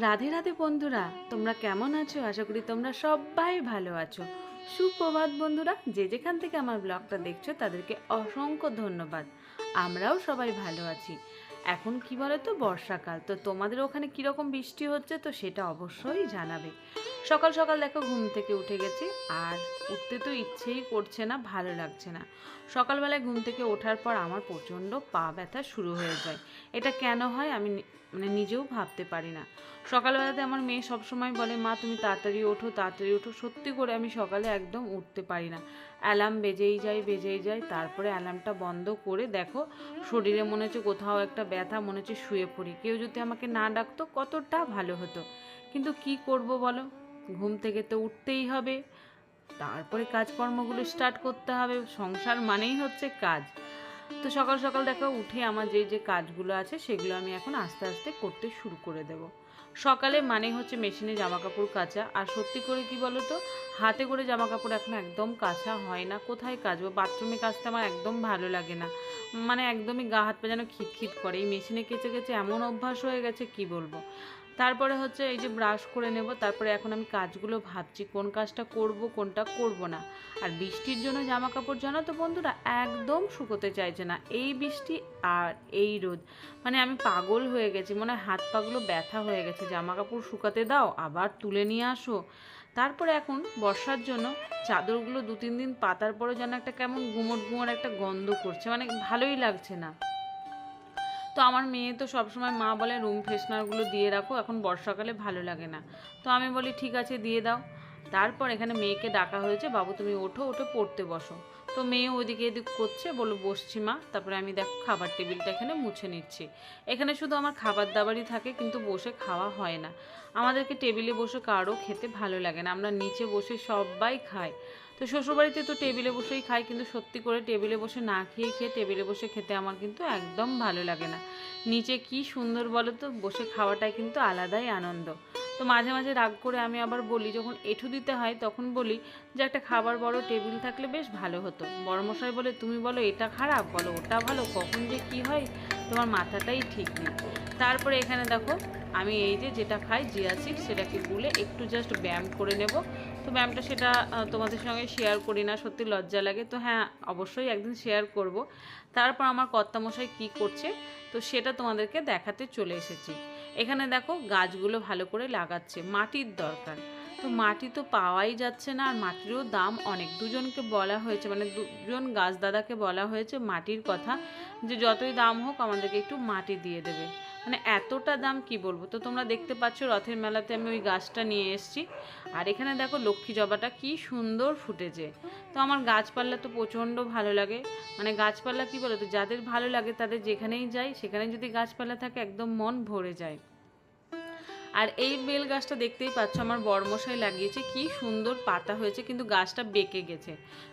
রাধে রাধে বন্ধুরা, তোমরা কেমন আছো? আশা করি তোমরা সবাই ভালো আছো। সুপ্রভাত বন্ধুরা, যে যেখান থেকে আমার ব্লগটা দেখছো তাদেরকে অসংখ্য ধন্যবাদ। আমরাও সবাই ভালো আছি। এখন কি বলো তো, বর্ষাকাল, তো তোমাদের ওখানে কীরকম বৃষ্টি হচ্ছে তো সেটা অবশ্যই জানাবে। সকাল সকাল দেখো ঘুম থেকে উঠে গেছি, আর উঠতে তো ইচ্ছেই করছে না, ভালো লাগছে না। সকালবেলায় ঘুম থেকে ওঠার পর আমার প্রচণ্ড পা ব্যথা শুরু হয়ে যায়। এটা কেন হয় আমি নিজেও ভাবতে পারি না। সকালবেলাতে আমার মেয়ে সবসময় বলে, মা তুমি তাড়াতাড়ি ওঠো তাড়াতাড়ি ওঠো। সত্যি করে আমি সকালে একদম উঠতে পারি না। অ্যালার্ম বেজেই যায়, তারপরে অ্যালার্মটা বন্ধ করে দেখো শরীরে মনে হচ্ছে কোথাও একটা ব্যথা, মনে হচ্ছে শুয়ে পড়ি। কেউ যদি আমাকে না ডাকতো কতটা ভালো হতো। কিন্তু কি করব বলো, ঘুম থেকে তো উঠতেই হবে, তারপরে কাজকর্মগুলো স্টার্ট করতে হবে। সংসার মানেই হচ্ছে কাজ। তো সকাল সকাল দেখো উঠে আমার যে যে কাজগুলো আছে সেগুলো আমি এখন আস্তে আস্তে করতে শুরু করে দেব। সকালে মানে হচ্ছে মেশিনে জামা কাপড় কাচা, আর সত্যি করে কি বলো তো, হাতে করে জামা কাপড় এখন একদম কাচা হয় না। কোথায় কাচবো? বাথরুমে কাচতে আমার একদম ভালো লাগে না, মানে একদমই গা হাত পা যেন খিটখিট করে। এই মেশিনে কেচে কেচে এমন অভ্যাস হয়ে গেছে কি বলবো। তারপরে হচ্ছে এই যে ব্রাশ করে নেব, তারপরে এখন আমি কাজগুলো ভাবছি কোন কাজটা করব কোনটা করব না। আর বৃষ্টির জন্য জামা কাপড় জানো তো বন্ধুরা একদম শুকোতে চাইছে না। এই বৃষ্টি আর এই রোদ, মানে আমি পাগল হয়ে গেছি, মনে হয় হাত পাগুলো ব্যথা হয়ে গেছে। জামা কাপড় শুকাতে দাও, আবার তুলে নিয়ে আসো। তারপরে এখন বর্ষার জন্য চাদরগুলো 2-3 দিন পাতার পরে যেন একটা কেমন গুমোট গুমোট একটা গন্ধ করছে, মানে ভালোই লাগছে না। তো আমার মেয়ে তো সবসময় মা বলে রুম ফ্রেশনারগুলো দিয়ে রাখো, এখন বর্ষাকালে ভালো লাগে না। তো আমি বলি ঠিক আছে দিয়ে দাও। তারপর এখানে মেয়েকে ডাকা হয়েছে, বাবু তুমি ওঠো, ওঠে পড়তে বসো। তো মেয়ে ওইদিকে এদিক করছে, বলো বসছি মা। তারপরে আমি দেখো খাবার টেবিলটা এখানে মুছে নিচ্ছি। এখানে শুধু আমার খাবার দাবারই থাকে, কিন্তু বসে খাওয়া হয় না। আমাদেরকে টেবিলে বসে কারও খেতে ভালো লাগে না, আমরা নিচে বসে সবাই খাই। তো শ্বশুরবাড়িতে তো টেবিলে বসেই খাই, কিন্তু সত্যি করে টেবিলে বসে না খেয়ে টেবিলে বসে খেতে আমার কিন্তু একদম ভালো লাগে না। নিচে কি সুন্দর বলো তো, বসে খাওয়াটাই কিন্তু আলাদাই আনন্দ। তো মাঝে মাঝে রাগ করে আমি আবার বলি, যখন এঁঠু দিতে হয় তখন বলি যে একটা খাবার বড় টেবিল থাকলে বেশ ভালো হতো। বড়মশাই বলে, তুমি বলো এটা খারাপ, বলো ওটা ভালো, কখন যে কি হয় তোমার মাথাটাই ঠিক নেই। তারপরে এখানে দেখো আমি এই যে যেটা খাই জিয়া সিড, সেটাকে গুলে একটু জাস্ট ব্যায়াম করে নেব। তো ব্যায়ামটা সেটা তোমাদের সঙ্গে শেয়ার করি না, সত্যি লজ্জা লাগে। তো হ্যাঁ, অবশ্যই একদিন শেয়ার করব। তারপর আমার কর্তামশাই কী করছে তো সেটা তোমাদেরকে দেখাতে চলে এসেছি। এখানে দেখো গাছগুলো ভালো করে লাগাচ্ছে, মাটির দরকার। তো মাটি তো পাওয়াই যাচ্ছে না, আর মাটিরও দাম অনেক। দুজনকে বলা হয়েছে, মানে দুজন গাছ দাদাকে বলা হয়েছে মাটির কথা, যে যতই দাম হোক আমাদেরকে একটু মাটি দিয়ে দেবে। মানে এতটা দাম কি বলবো। তো তোমরা দেখতে পাচ্ছ রথের মেলাতে আমি ওই গাছটা নিয়ে এসেছি। আর এখানে দেখো লক্ষ্মী জবাটা কি সুন্দর ফুটেছে। তো আমার গাছপালা তো প্রচণ্ড ভালো লাগে। মানে গাছপালা কি বলো তো, যাদের ভালো লাগে তাদের যেখানেই যাই সেখানে যদি গাছপালা থাকে একদম মন ভরে যায়। আর এই বেল গাছটা দেখতেই পাচ্ছ আমার বড়মশাই লাগিয়েছে, কি সুন্দর পাতা হয়েছে, কিন্তু গাছটা বেঁকে গেছে।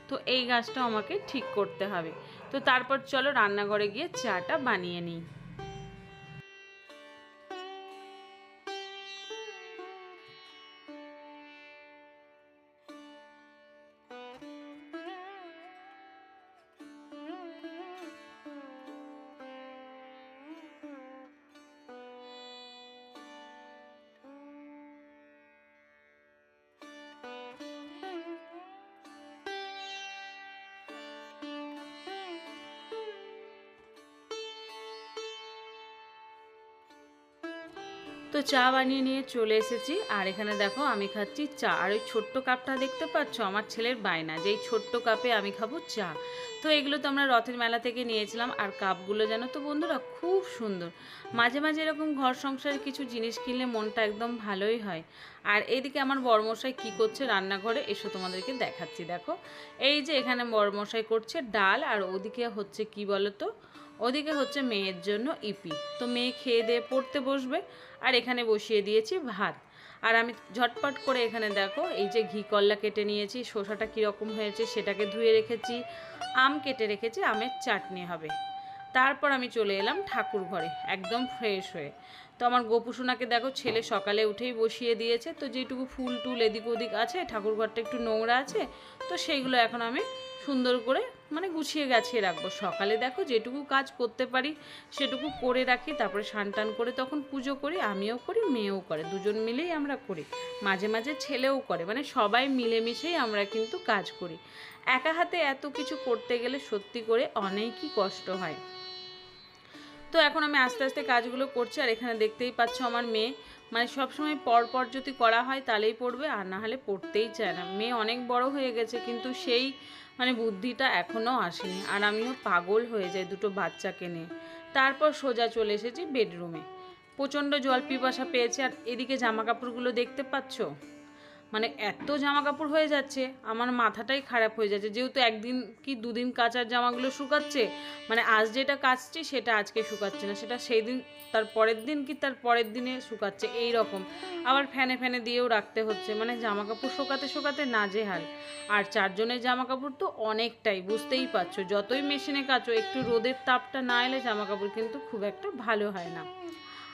তো এই গাছটাও আমাকে ঠিক করতে হবে। তো তারপর চলো রান্নাঘরে গিয়ে চাটা বানিয়ে নিই। তো চা বানিয়ে নিয়ে চলে এসেছি, আর এখানে দেখো আমি খাচ্ছি চা। আর ওই ছোট্ট কাপটা দেখতে পাচ্ছ, আমার ছেলের বায়না যে এই ছোট্ট কাপে আমি খাবো চা। তো এগুলো তো আমরা রথের মেলা থেকে নিয়েছিলাম। আর কাপগুলো জানো তো বন্ধুরা খুব সুন্দর। মাঝে মাঝে এরকম ঘর সংসারের কিছু জিনিস কিনলে মনটা একদম ভালোই হয়। আর এইদিকে আমার বড়মশাই কী করছে রান্নাঘরে, এসো তোমাদেরকে দেখাচ্ছি। দেখো এই যে এখানে বড়মশাই করছে ডাল, আর ওদিকে হচ্ছে কি বলো তো, ওদিকে হচ্ছে মেয়ের জন্য ইপি। তো মেয়ে খেয়ে দিয়ে পড়তে বসবে, আর এখানে বসিয়ে দিয়েছি ভাত। আর আমি ঝটপট করে এখানে দেখো এই যে ঘি করলা কেটে নিয়েছি, শসাটা কীরকম হয়েছে সেটাকে ধুয়ে রেখেছি, আম কেটে রেখেছি, আমের চাটনি হবে। তারপর আমি চলে এলাম ঠাকুর ঘরে একদম ফ্রেশ হয়ে। তো আমার গোপুসোনাকে দেখো ছেলে সকালে উঠেই বসিয়ে দিয়েছে। তো যেটুকু ফুল টুল এদিক ওদিক আছে, ঠাকুর ঘরটা একটু নোংরা আছে, তো সেইগুলো এখন আমি সুন্দর করে মানে গুছিয়ে গাছিয়ে রাখবো। সকালে দেখো যেটুকু কাজ করতে পারি সেটুকু করে রাখি, তারপরে স্নান টান করে তখন পুজো করি, আমিও করি মেয়েও করে, দুজন মিলেই আমরা করি, মাঝে মাঝে ছেলেও করে, মানে সবাই মিলেমিশেই আমরা কিন্তু কাজ করি। একা হাতে এত কিছু করতে গেলে সত্যি করে অনেকই কষ্ট হয়। তো এখন আমি আস্তে আস্তে কাজগুলো করছি। আর এখানে দেখতেই পাচ্ছ আমার মেয়ে মানে সবসময় পর পর যদি করা হয় তাহলেই পড়বে, আর না হলে পড়তেই চায় না। মেয়ে অনেক বড় হয়ে গেছে কিন্তু সেই মানে বুদ্ধিটা এখনও আসেনি, আর আমিও পাগল হয়ে যাই দুটো বাচ্চাকে নিয়ে। তারপর সোজা চলে এসেছি বেডরুমে। প্রচণ্ড জল পিপাসা পেয়েছে। আর এদিকে জামা কাপড়গুলো দেখতে পাচ্ছ, মানে এত জামা কাপড় হয়ে যাচ্ছে আমার মাথাটাই খারাপ হয়ে যাচ্ছে। যেহেতু একদিন কি দুদিন কাচার জামাগুলো শুকাচ্ছে, মানে আজ যেটা কাচছি সেটা আজকে শুকাচ্ছে না, সেটা সেই দিন তার পরের দিন কি তার পরের দিনে শুকাচ্ছে, এই রকম। আবার ফ্যানে ফ্যানে দিয়েও রাখতে হচ্ছে, মানে জামা কাপড় শুকাতে শুকাতে নাজেহাল। আর চারজনের জামা কাপড় তো অনেকটাই, বুঝতেই পারছো, যতই মেশিনে কাচো একটু রোদের তাপটা না এলে জামা কাপড় কিন্তু খুব একটা ভালো হয় না।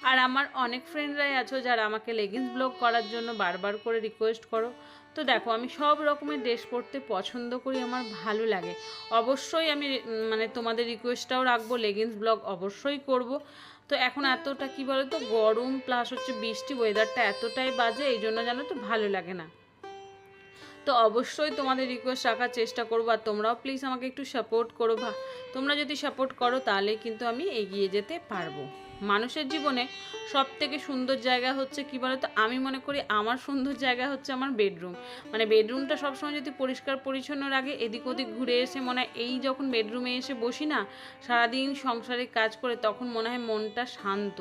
আর আমার অনেক ফ্রেন্ডরাই আছো যারা আমাকে লেগিংস ব্লগ করার জন্য বারবার করে রিকোয়েস্ট করো। তো দেখো আমি সব রকমের ড্রেস পরতে পছন্দ করি, আমার ভালো লাগে। অবশ্যই আমি মানে তোমাদের রিকোয়েস্টটাও রাখবো, লেগিংস ব্লগ অবশ্যই করব। তো এখন এতটা কী বলো তো গরম প্লাস হচ্ছে বৃষ্টি, ওয়েদারটা এতটাই বাজে, এই জন্য জানো তো ভালো লাগে না। তো অবশ্যই তোমাদের রিকোয়েস্ট রাখার চেষ্টা করবো, আর তোমরাও প্লিজ আমাকে একটু সাপোর্ট করো। তোমরা যদি সাপোর্ট করো তাহলে কিন্তু আমি এগিয়ে যেতে পারবো। মানুষের জীবনে সব থেকে সুন্দর জায়গা হচ্ছে কী বলতো, আমি মনে করি আমার সুন্দর জায়গা হচ্ছে আমার বেডরুম। মানে বেডরুমটা সবসময় যদি পরিষ্কার পরিচ্ছন্ন রাখে, এদিক ওদিক ঘুরে এসে মনে হয় এই যখন বেডরুমে এসে বসি না সারাদিন সংসারে কাজ করে, তখন মনে হয় মনটা শান্ত।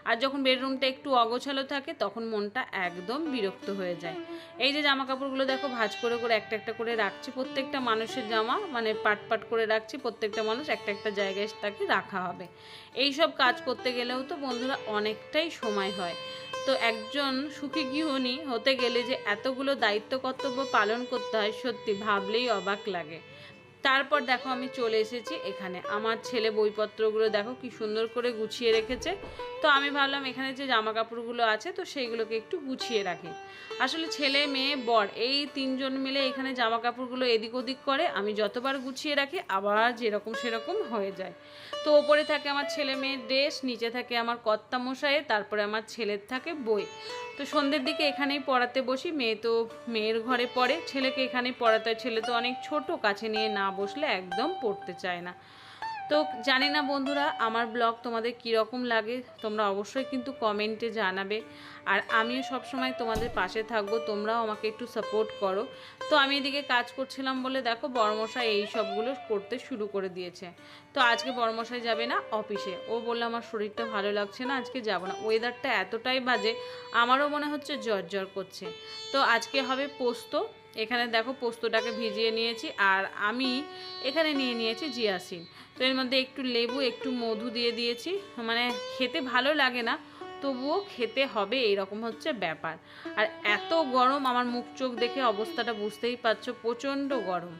আর যখন বেডরুমটা একটু অগোছালো থাকে তখন মনটা একদম বিরক্ত হয়ে যায়। এই যে জামা কাপড়গুলো দেখো ভাঁজ করে করে একটা একটা করে রাখছি, প্রত্যেকটা মানুষের জামা মানে পাট পাট করে রাখছি, প্রত্যেকটা মানুষ একটা একটা জায়গায় তাকে রাখা হবে। এই সব কাজ করতে গেলেও তো বন্ধুরা অনেকটাই সময় হয়। তো একজন সুখী গৃহিণী হতে গেলে যে এতগুলো দায়িত্ব কর্তব্য পালন করতে হয় সত্যি ভাবলেই অবাক লাগে। তারপর দেখো আমি চলে এসেছি এখানে, আমার ছেলে বইপত্রগুলো দেখো কি সুন্দর করে গুছিয়ে রেখেছে। তো আমি ভাবলাম এখানে যে জামা কাপড়গুলো আছে তো সেইগুলোকে একটু গুছিয়ে রাখি। আসলে ছেলে মেয়ে বর এই তিনজন মিলে এখানে জামা কাপড়গুলো এদিক ওদিক করে, আমি যতবার গুছিয়ে রাখি আবার যেরকম সেরকম হয়ে যায়। তো ওপরে থাকে আমার ছেলে মেয়ের ড্রেস, নিচে থাকে আমার কর্তা মশাইয়ের, তারপরে আমার ছেলের থাকে বই। তো সন্ধ্যের দিকে এখানেই পড়াতে বসি, মেয়ে তো মেয়ের ঘরে পড়ে, ছেলেকে এখানেই পড়াতে হয়। ছেলে তো অনেক ছোট, কাছে নিয়ে না বসলে একদম পড়তে চায় না। তো জানি না বন্ধুরা আমার ব্লগ তোমাদের কীরকম লাগে, তোমরা অবশ্যই কিন্তু কমেন্টে জানাবে। আর আমিও সবসময় তোমাদের পাশে থাকবো, তোমরাও আমাকে একটু সাপোর্ট করো। তো আমি এদিকে কাজ করছিলাম বলে দেখো বড়মশাই এই সবগুলো করতে শুরু করে দিয়েছে। তো আজকে বড়মশাই যাবে না অফিসে, ও বললো আমার শরীরটা ভালো লাগছে না আজকে যাব না। ওয়েদারটা এতটাই বাজে আমারও মনে হচ্ছে জ্বর জ্বর করছে। তো আজকে হবে পোস্ত। এখানে দেখো পোস্তটাকে ভিজিয়ে নিয়েছি, আর আমি এখানে নিয়ে নিয়েছি জিয়াসিন। তো এর মধ্যে একটু লেবু একটু মধু দিয়ে দিয়েছি, মানে খেতে ভালো লাগে না তবুও খেতে হবে, এইরকম হচ্ছে ব্যাপার। আর এত গরম, আমার মুখ চোখ দেখে অবস্থাটা বুঝতেই পারছো, প্রচণ্ড গরম।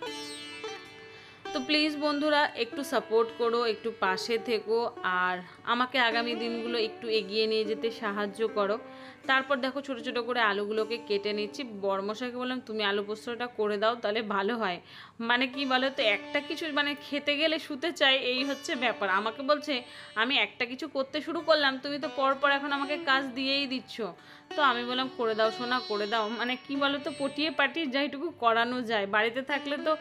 তো প্লিজ বন্ধুরা একটু সাপোর্ট করো, একটু পাশে থেকো, আর আমাকে আগামী দিনগুলো একটু এগিয়ে নিয়ে যেতে সাহায্য করো। তারপর দেখো ছোটো ছোটো করে আলুগুলোকে কেটে নিচ্ছি। বড়মশাইকে বললাম তুমি আলু পোস্তটা করে দাও তাহলে ভালো হয়। মানে কি বলো তো একটা কিছু মানে খেতে গেলে শুতে চাই, এই হচ্ছে ব্যাপার। আমাকে বলছে আমি একটা কিছু করতে শুরু করলাম তুমি তো পরপর এখন আমাকে কাজ দিয়েই দিচ্ছ। তো আমি বললাম করে দাও সোনা করে দাও, মানে কি বলো তো পটিয়ে পাটিয়ে যাইটুকু করানো যায়। বাড়িতে থাকলে তো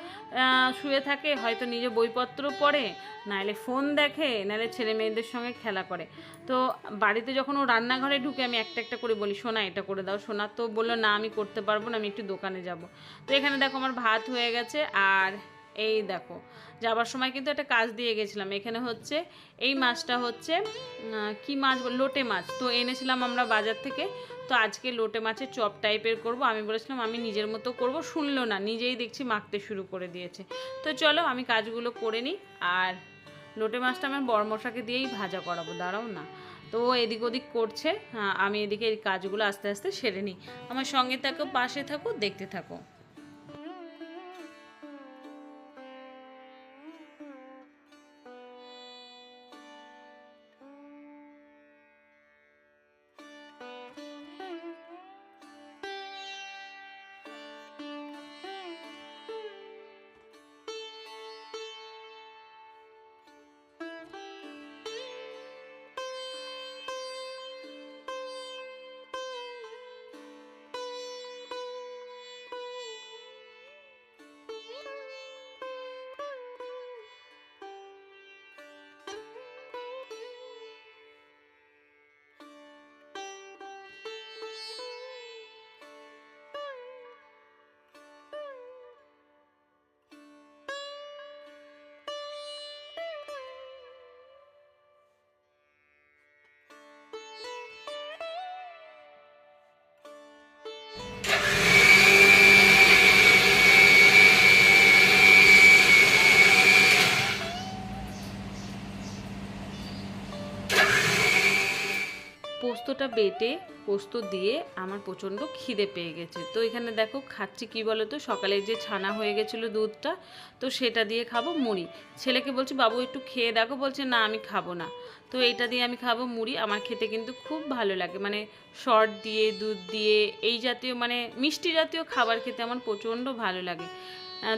শুয়ে থাকে, হয়তো নিজে বইপত্র পড়ে, নাহলে ফোন দেখে, নাহলে ছেলে মেয়েদের সঙ্গে খেলা করে। তো বাড়িতে যখন ও রান্নাঘরে ঢুকে আমি একটা একটা করে বলি সোনা এটা করে দাও সোনা, তো বললো না আমি করতে পারবো না, আমি একটু দোকানে যাব। তো এখানে দেখো আমার ভাত হয়ে গেছে। আর এই দেখো যাবার সময় কিন্তু একটা কাজ দিয়ে গেছিলাম, এখানে হচ্ছে এই মাছটা হচ্ছে কি মাছ লোটে মাছ, তো এনেছিলাম আমরা বাজার থেকে। তো আজকে লোটে মাছের চপ টাইপের করব। আমি বলেছিলাম আমি নিজের মতো করব, শুনলো না, নিজেই দেখছি মাখতে শুরু করে দিয়েছে। তো চলো আমি কাজগুলো করে নিই। আর লোটে মাছটা আমার বড়মশাকে দিয়েই ভাজা করাবো, দাঁড়াও না। তো ও এদিক ওদিক করছে, আমি এদিকে এই কাজগুলো আস্তে আস্তে সেরে নিই। আমার সঙ্গে থাকো, পাশে থাকো, দেখতে থাকো। পোস্তটা বেটে পোস্ত দিয়ে আমার প্রচণ্ড খিদে পেয়ে গেছে। তো এখানে দেখো খাচ্ছি কি বলো তো, সকালে যে ছানা হয়ে গেছিলো দুধটা, তো সেটা দিয়ে খাবো মুড়ি। ছেলেকে বলছি বাবু একটু খেয়ে দেখো, বলছে না আমি খাবো না। তো এইটা দিয়ে আমি খাবো মুড়ি। আমার খেতে কিন্তু খুব ভালো লাগে, মানে শর্ট দিয়ে দুধ দিয়ে এই জাতীয় মানে মিষ্টি জাতীয় খাবার খেতে আমার প্রচণ্ড ভালো লাগে।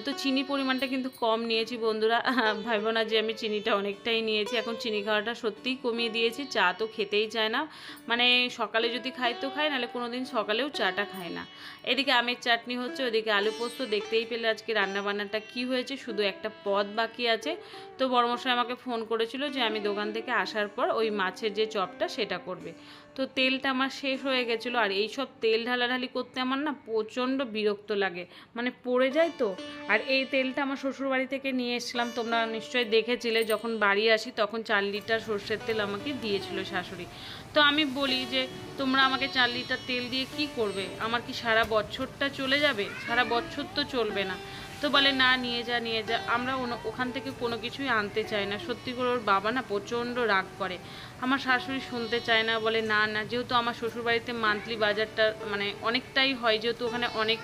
তো চিনি পরিমাণটা কিন্তু কম নিয়েছি বন্ধুরা, ভাববো না যে আমি চিনিটা অনেকটাই নিয়েছি। এখন চিনি খাওয়াটা সত্যিই কমিয়ে দিয়েছি, চা তো খেতেই চায় না, মানে সকালে যদি খাই তো খাই, নাহলে কোনো দিন সকালেও চাটা খাই না। এদিকে আমের চাটনি হচ্ছে, ওদিকে আলু পোস্ত। দেখতেই পেলে আজকে রান্নাবান্নাটা কি হয়েছে, শুধু একটা পদ বাকি আছে। তো বড়মশাই আমাকে ফোন করেছিল যে আমি দোকান থেকে আসার পর ওই মাছের যে চপটা সেটা করবে। তো তেলটা আমার শেষ হয়ে গেছিলো, আর এই সব তেল ঢালাঢালি করতে আমার না প্রচণ্ড বিরক্ত লাগে, মানে পড়ে যায় তো। আর এই তেলটা আমার শ্বশুরবাড়ি থেকে নিয়ে এসেছিলাম, তোমরা নিশ্চয়ই দেখেছিলে, যখন বাড়ি আসি তখন 4 লিটার সর্ষের তেল আমাকে দিয়েছিল শাশুড়ি। তো আমি বলি যে তোমরা আমাকে 4 লিটার তেল দিয়ে কি করবে, আমার কি সারা বছরটা চলে যাবে? সারা বছর তো চলবে না। তো বলে না নিয়ে যা নিয়ে যা। আমরা ওখান থেকে কোনো কিছুই আনতে চাই না। সত্যি করে ওর বাবা না প্রচণ্ড রাগ করে, আমার শাশুড়ি শুনতে চায় না, বলে না না। যেহেতু আমার শ্বশুরবাড়িতে মান্থলি বাজারটা মানে অনেকটাই হয়, যেহেতু ওখানে অনেক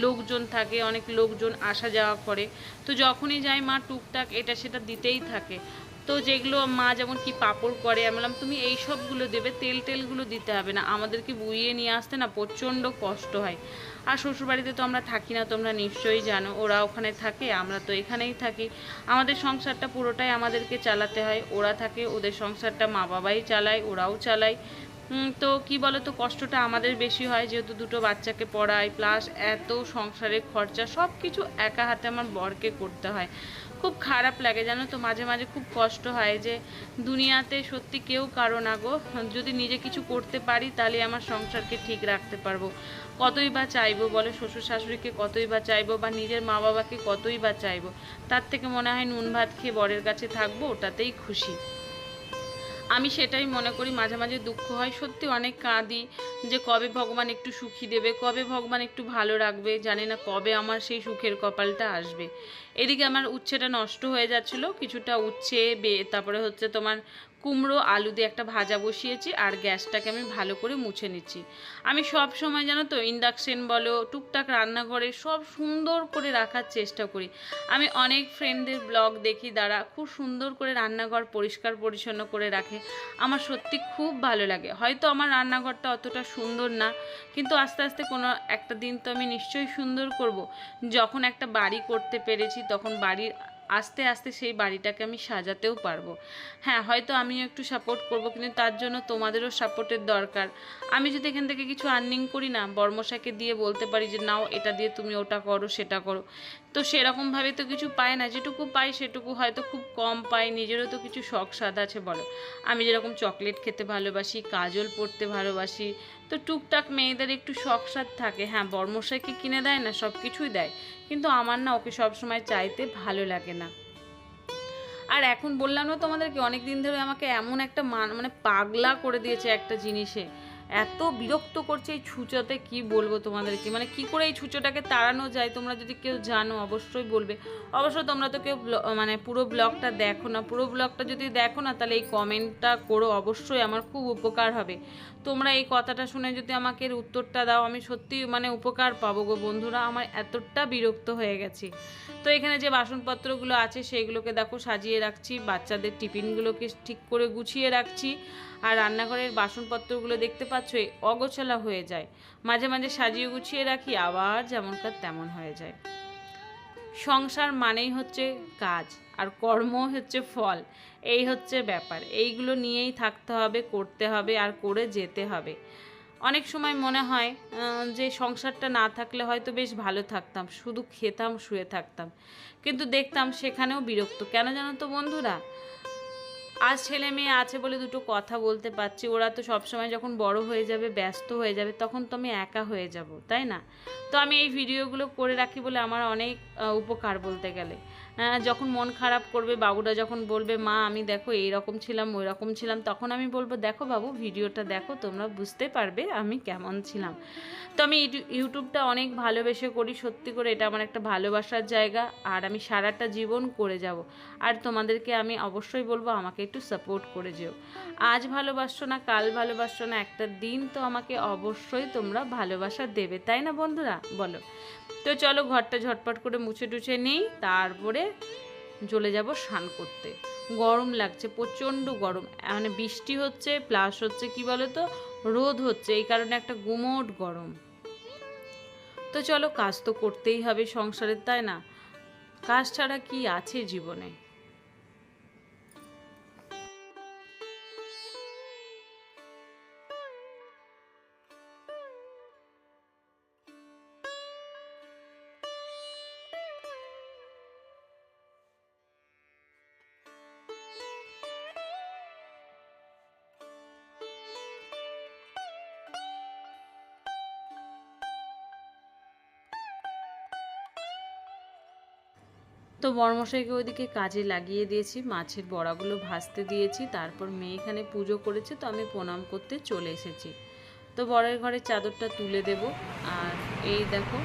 লোকজন থাকে, অনেক লোকজন আসা যাওয়া করে, তো যখনই যাই মা টুকটাক এটা সেটা দিতেই থাকে। তো যেগুলো মা যেমন কি পাঁপড় করে, আমি বললাম তুমি এই সবগুলো দেবে, তেলগুলো দিতে হবে না, আমাদেরকে বুইয়ে নিয়ে আসতে না প্রচণ্ড কষ্ট হয়। আর শ্বশুরবাড়িতে তো আমরা থাকি না, তোমরা নিশ্চয়ই জানো, ওরা ওখানে থাকে, আমরা তো এখানেই থাকি। আমাদের সংসারটা পুরোটাই আমাদেরকে চালাতে হয়। ওরা থাকে, ওদের সংসারটা মা বাবাই চালায়, ওরাও চালায়। তো কি বলো তো, কষ্টটা আমাদের বেশি হয়, যেহেতু দুটো বাচ্চাকে পড়ায়, প্লাস এত সংসারের খরচা সব কিছু একা হাতে আমার বরকে করতে হয়। খুব খারাপ লাগে জানো তো, মাঝে মাঝে খুব কষ্ট হয় যে দুনিয়াতে সত্যি কেউ কারো না গো, যদি নিজে কিছু করতে পারি তাহলে আমার সংসারকে ঠিক রাখতে পারবো। কতই বা চাইবো বলে, শ্বশুর শাশুড়িকে কতই বা চাইবো, বা নিজের মা বাবাকে কতই বা চাইবো। তার থেকে মনে হয় নুন ভাত খেয়ে বরের কাছে থাকবো, ওটাতেই খুশি। আমি সেটাই মনে করি। মাঝে মাঝে দুঃখ হয়, সত্যি অনেক কাঁদি যে কবে ভগবান একটু সুখী দেবে, কবে ভগবান একটু ভালো রাখবে, জানি না কবে আমার সেই সুখের কপালটা আসবে। এদিকে আমার উচ্ছেটা নষ্ট হয়ে যাচ্ছিলো, কিছুটা উচ্ছে তারপরে হচ্ছে তোমার কুমড়ো আলু দিয়ে একটা ভাজা বসিয়েছি, আর গ্যাসটাকে আমি ভালো করে মুছে নিচ্ছি। আমি সব সময় জানো তো ইন্ডাকশন বলো টুকটাক রান্নাঘরে সব সুন্দর করে রাখার চেষ্টা করি। আমি অনেক ফ্রেন্ডদের ব্লগ দেখি, তারা খুব সুন্দর করে রান্নাঘর পরিষ্কার পরিচ্ছন্ন করে রাখে, আমার সত্যি খুব ভালো লাগে। হয়তো আমার রান্নাঘরটা অতটা সুন্দর না, কিন্তু আস্তে আস্তে কোনো একটা দিন তো আমি নিশ্চয়ই সুন্দর করব। যখন একটা বাড়ি করতে পেরেছি তখন বাড়ির আস্তে আস্তে সেই বাড়িটাকে আমি সাজাতেও পারবো। হ্যাঁ, হয়তো আমিও একটু সাপোর্ট করব, কিন্তু তার জন্য তোমাদেরও সাপোর্টের দরকার। আমি যদি এখান থেকে কিছু আর্নিং করি না, বর্মশাকে দিয়ে বলতে পারি যে নাও এটা দিয়ে তুমি ওটা করো সেটা করো, তো সেরকমভাবে তো কিছু পায় না, যেটুকু পাই সেটুকু হয়তো খুব কম পাই। নিজেরও তো কিছু শখ স্বাদ আছে বলো, আমি যেরকম চকলেট খেতে ভালোবাসি, কাজল পরতে ভালোবাসি, তো টুকটাক মেয়েদের একটু শখ স্বাদ থাকে। হ্যাঁ, বর্মশাইকে কিনে দেয় না, সব কিছুই দেয়, কিন্তু আমার না ওকে সবসময় চাইতে ভালো লাগে না। আর এখন বললাম না তোমাদেরকে, অনেক দিন ধরে আমাকে এমন একটা মানে পাগলা করে দিয়েছে একটা জিনিসে, এত বিরক্ত করছে এই ছুঁচোতে, কি বলবো তোমাদেরকে, মানে কি করে এই ছুঁচোটাকে তাড়ানো যায়, তোমরা যদি কেউ জানো অবশ্যই বলবে। অবশ্য তোমরা তো কেউ মানে পুরো ব্লগটা দেখো না, পুরো ব্লগটা যদি দেখো না তাহলে এই কমেন্টটা করো, অবশ্যই আমার খুব উপকার হবে। তোমরা এই কথাটা শুনে যদি আমাকে এর উত্তরটা দাও, আমি সত্যি মানে উপকার পাবো গো বন্ধুরা, আমার এতটা বিরক্ত হয়ে গেছি। তো এখানে যে বাসনপত্রগুলো আছে সেইগুলোকে দেখো সাজিয়ে রাখছি, বাচ্চাদের টিফিনগুলোকে ঠিক করে গুছিয়ে রাখছি, আর রান্নাঘরের বাসনপত্রগুলো দেখতে পাচ্ছ অগোছালা হয়ে যায়, মাঝে মাঝে সাজিয়ে গুছিয়ে রাখি, আবার যেমনকার তেমন হয়ে যায়। সংসার মানেই হচ্ছে কাজ, আর কর্ম হচ্ছে ফল, এই হচ্ছে ব্যাপার। এইগুলো নিয়েই থাকতে হবে, করতে হবে, আর করে যেতে হবে। অনেক সময় মনে হয় যে সংসারটা না থাকলে হয়তো বেশ ভালো থাকতাম, শুধু খেতাম শুয়ে থাকতাম, কিন্তু দেখতাম সেখানেও বিরক্ত। কেন জানো তো বন্ধুরা, আজ ছেলে মেয়ে আছে বলে দুটো কথা বলতে পারছি, ওরা তো সবসময় যখন বড় হয়ে যাবে, ব্যস্ত হয়ে যাবে, তখন তো আমি একা হয়ে যাব, তাই না? তো আমি এই ভিডিওগুলো করে রাখি বলে আমার অনেক উপকার বলতে গেলে। যখন মন খারাপ করবে, বাবুরা যখন বলবে মা আমি দেখো এইরকম ছিলাম ওই রকম ছিলাম, তখন আমি বলবো দেখো বাবু ভিডিওটা দেখো, তোমরা বুঝতে পারবে আমি কেমন ছিলাম। তো আমি ইউটিউবটা অনেক ভালোবেসে করি, সত্যি করে এটা আমার একটা ভালোবাসার জায়গা, আর আমি সারাটা জীবন করে যাব। আর তোমাদেরকে আমি অবশ্যই বলবো আমাকে একটু সাপোর্ট করে যেও। আজ ভালোবাসছো না কাল ভালোবাসছো না, একটা দিন তো আমাকে অবশ্যই তোমরা ভালোবাসা দেবে, তাই না বন্ধুরা বলো? তো চলো ঘরটা ঝটপট করে মুছে টুছে নেই, তারপরে চলে যাব স্নান করতে। গরম লাগছে, প্রচণ্ড গরম, মানে বৃষ্টি হচ্ছে প্লাস হচ্ছে কি বলো তো, রোদ হচ্ছে, এই কারণে একটা গুমোট গরম। তো চলো কাজ তো করতেই হবে সংসারের, তাই না? কাজ ছাড়া কি আছে জীবনে? তো বড়মশাইকে ওইদিকে কাজে লাগিয়ে দিয়েছি, মাছের বড়াগুলো ভাজতে দিয়েছি, তারপর মেয়ে এখানে পুজো করেছে, তো আমি প্রণাম করতে চলে এসেছি। তো বরের ঘরের চাদরটা তুলে দেব, আর এই দেখো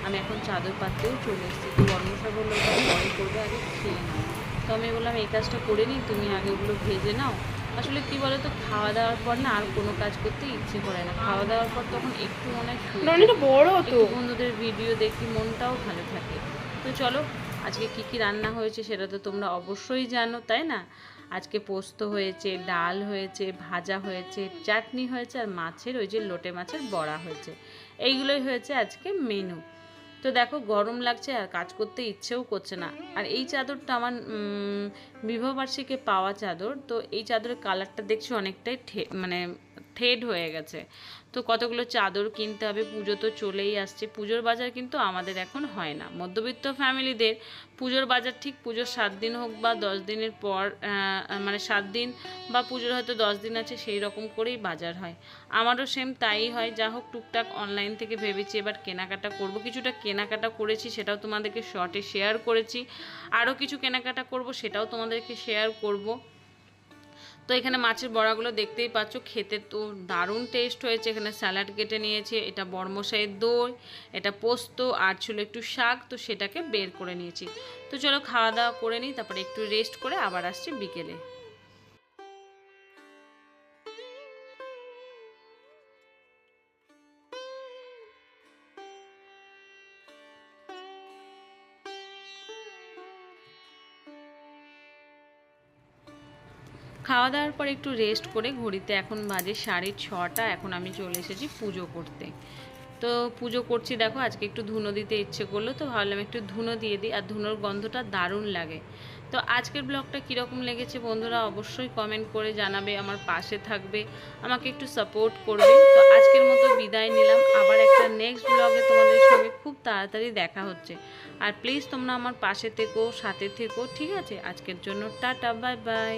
আমি এখন চাদর পাততেও চলে এসেছি। তো বড়মশাই বললো ওটা পরে করবে, আগে খেয়ে নাও। তো আমি বললাম এই কাজটা করে নিই, তুমি আগে ওগুলো ভেজে নাও। আসলে কি বলো তো, খাওয়া দাওয়ার পর না আর কোনো কাজ করতে ইচ্ছে করে না, খাওয়া দাওয়ার পর তখন একটু মনে হয় একটু বন্ধুদের ভিডিও দেখি, মনটাও ভালো থাকে। তো চলো আজকে কি কি রান্না হয়েছে সেটা তো তোমরা অবশ্যই জানো, তাই না? আজকে পোস্ত হয়েছে, ডাল হয়েছে, ভাজা হয়েছে, চাটনি হয়েছে, আর মাছের ওই যে লোটে মাছের বড়া হয়েছে। এইগুলোই হয়েছে আজকে মেনু। তো দেখো গরম লাগছে আর কাজ করতে ইচ্ছেও করছে না। আর এই চাদরটা আমার বিবাহবার্ষিকী পাওয়া চাদর, তো এই চাদরের কালারটা দেখছি অনেকটাই মানে ফেড হয়ে গেছে। তো কতগুলো চাদর কিনতে হবে, পুজো তো চলেই আসছে। পুজোর বাজার কিন্তু আমাদের এখন হয় না, মধ্যবিত্ত ফ্যামিলিদের পুজোর বাজার ঠিক পুজোর 7 দিন হোক বা 10 দিনের পর, মানে 7 দিন বা পুজোর হয়তো 10 দিন আছে, সেই রকম করেই বাজার হয়। আমারও সেম তাই হয়। যা হোক টুকটাক অনলাইন থেকে ভেবেছি এবার কেনাকাটা করব, কিছুটা কেনাকাটা করেছি, সেটাও তোমাদেরকে শর্টে শেয়ার করেছি। আরও কিছু কেনাকাটা করব, সেটাও তোমাদেরকে শেয়ার করব। তো এখানে মাছের বড়াগুলো দেখতেই পাচ্ছ, খেতে তো দারুণ টেস্ট হয়েছে। এখানে স্যালাড কেটে নিয়েছে, এটা বড়মশাইয়ের দই, এটা পোস্ত, আর ছিল একটু শাক, তো সেটাকে বের করে নিয়েছি। তো চলো খাওয়া দাওয়া করে নিই, তারপরে একটু রেস্ট করে আবার আসছি বিকেলে। খাওয়া দাওয়ার পর একটু রেস্ট করে, ঘড়িতে এখন বাজে 6:30, এখন আমি চলে এসেছি পুজো করতে। তো পুজো করছি, দেখো আজকে একটু ধুনো দিতে ইচ্ছে করলো, তো ভাবলাম একটু ধুনো দিয়ে দিই, আর ধুনোর গন্ধটা দারুণ লাগে। তো আজকের ব্লগটা কীরকম লেগেছে বন্ধুরা অবশ্যই কমেন্ট করে জানাবে, আমার পাশে থাকবে, আমাকে একটু সাপোর্ট করবে। তো আজকের মতো বিদায় নিলাম, আবার একটা নেক্সট ব্লগে তোমাদের সঙ্গে খুব তাড়াতাড়ি দেখা হচ্ছে। আর প্লিজ তোমরা আমার পাশে থেকো, সাথে থেকো, ঠিক আছে? আজকের জন্য টাটা, বাই বাই।